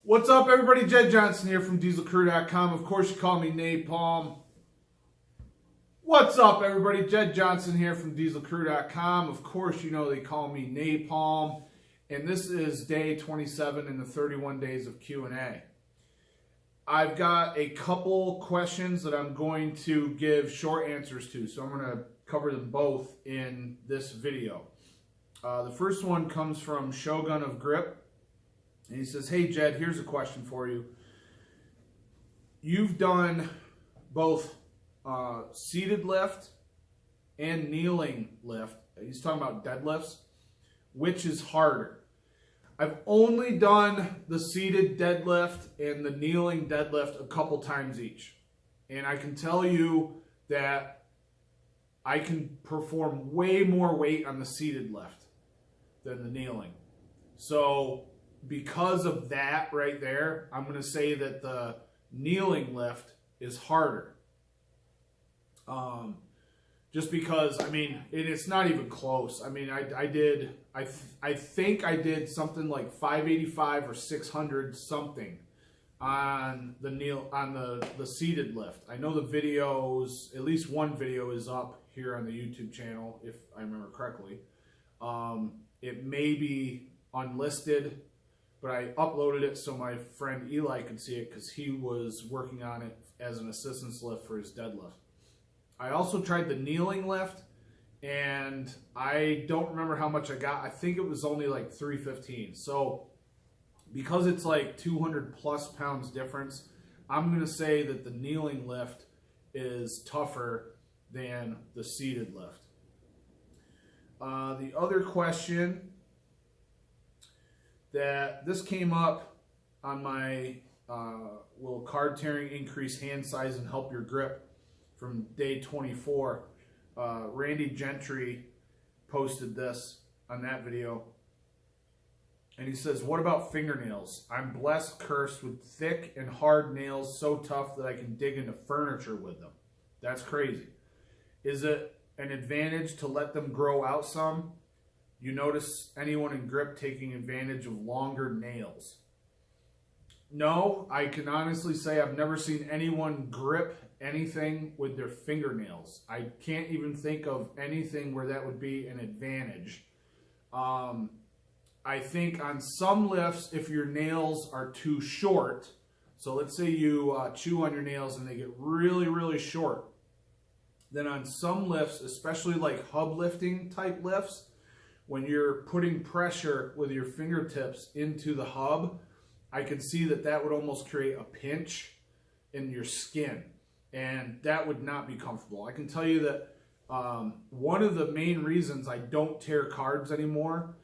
What's up, everybody? Jed Johnson here from DieselCrew.com. Of course, you call me Napalm. What's up, everybody? Jed Johnson here from DieselCrew.com. Of course, you know they call me Napalm. And this is day 27 in the 31 days of Q&A. I've got a couple questions that I'm going to give short answers to. So I'm going to cover them both in this video. The first one comes from Shogun of Grip. And he says, hey, Jed, here's a question for you. You've done both seated lift and kneeling lift. He's talking about deadlifts. Which is harder? I've only done the seated deadlift and the kneeling deadlift a couple times each. And I can tell you that I can perform way more weight on the seated lift than the kneeling. So because of that right there, I'm going to say that the kneeling lift is harder. Just because, I mean, it's not even close. I mean, I think I did something like 585 or 600 something on the seated lift. I know the videos, at least one video is up here on the YouTube channel, if I remember correctly. It may be unlisted, but I uploaded it so my friend Eli could see it because he was working on it as an assistance lift for his deadlift. I also tried the kneeling lift, and I don't remember how much I got. I think it was only like 315. So because it's like 200 plus pounds difference, I'm going to say that the kneeling lift is tougher than the seated lift. The other question that this came up on my will card tearing increase hand size and help your grip from day 24. Randy Gentry posted this on that video. And he says, what about fingernails? I'm blessed, cursed with thick and hard nails so tough that I can dig into furniture with them. That's crazy. Is it an advantage to let them grow out some? You notice anyone in grip taking advantage of longer nails? No, I can honestly say I've never seen anyone grip anything with their fingernails. I can't even think of anything where that would be an advantage. I think on some lifts, if your nails are too short, so let's say you chew on your nails and they get really, really short, then on some lifts, especially like hub lifting type lifts, when you're putting pressure with your fingertips into the hub, I can see that that would almost create a pinch in your skin, and that would not be comfortable. I can tell you that one of the main reasons I don't tear cards anymore,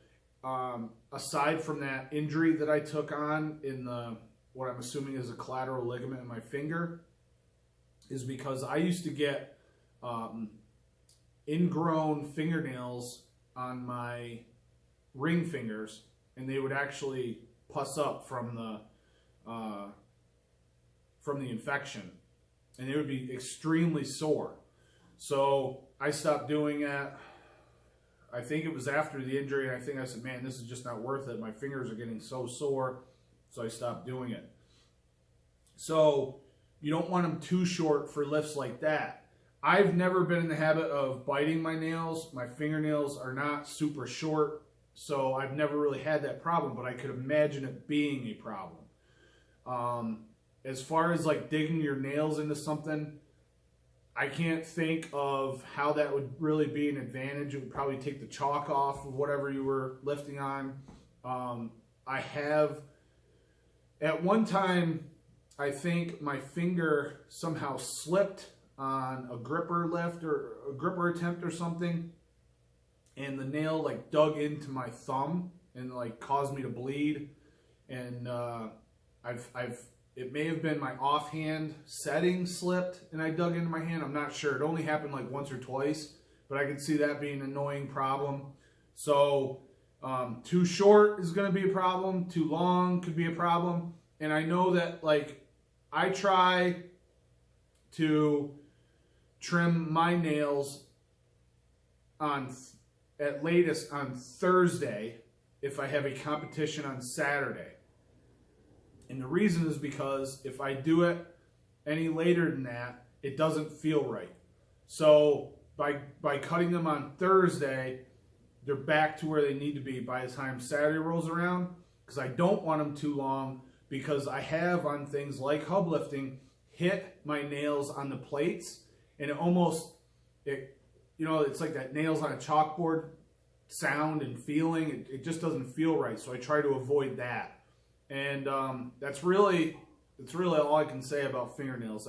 aside from that injury that I took on in what I'm assuming is a collateral ligament in my finger, is because I used to get ingrown fingernails on my ring fingers, and they would actually pus up from the infection, and they would be extremely sore. So I stopped doing that. I think it was after the injury, and I think I said, man, this is just not worth it. My fingers are getting so sore, so I stopped doing it. So you don't want them too short for lifts like that. I've never been in the habit of biting my nails. My fingernails are not super short, so I've never really had that problem, but I could imagine it being a problem. As far as like digging your nails into something, I can't think of how that would really be an advantage. It would probably take the chalk off of whatever you were lifting on. I have, at one time, I think my finger somehow slipped on a gripper lift or a gripper attempt or something, and the nail like dug into my thumb and like caused me to bleed. And it may have been my offhand setting slipped and I dug into my hand. I'm not sure. It only happened like once or twice, but I could see that being an annoying problem. So too short is going to be a problem. Too long could be a problem. And I know that like I try to trim my nails on at latest on Thursday if I have a competition on Saturday. And the reason is because if I do it any later than that, it doesn't feel right. So by cutting them on Thursday, they're back to where they need to be by the time Saturday rolls around, because I don't want them too long, because I have on things like hub lifting hit my nails on the plates, and it's like that nails on a chalkboard sound and feeling. It just doesn't feel right, so I try to avoid that. And that's really all I can say about fingernails.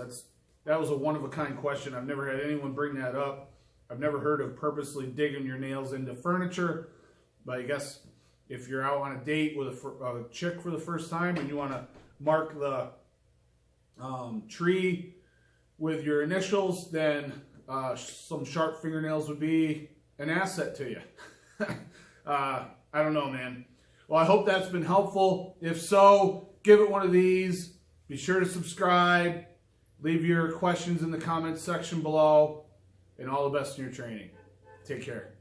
That was a one-of-a-kind question. I've never had anyone bring that up. I've never heard of purposely digging your nails into furniture, but I guess if you're out on a date with a chick for the first time and you want to mark the tree with your initials, then some sharp fingernails would be an asset to you. I don't know, man. Well, I hope that's been helpful. If so, give it one of these. Be sure to subscribe. Leave your questions in the comments section below. And all the best in your training. Take care.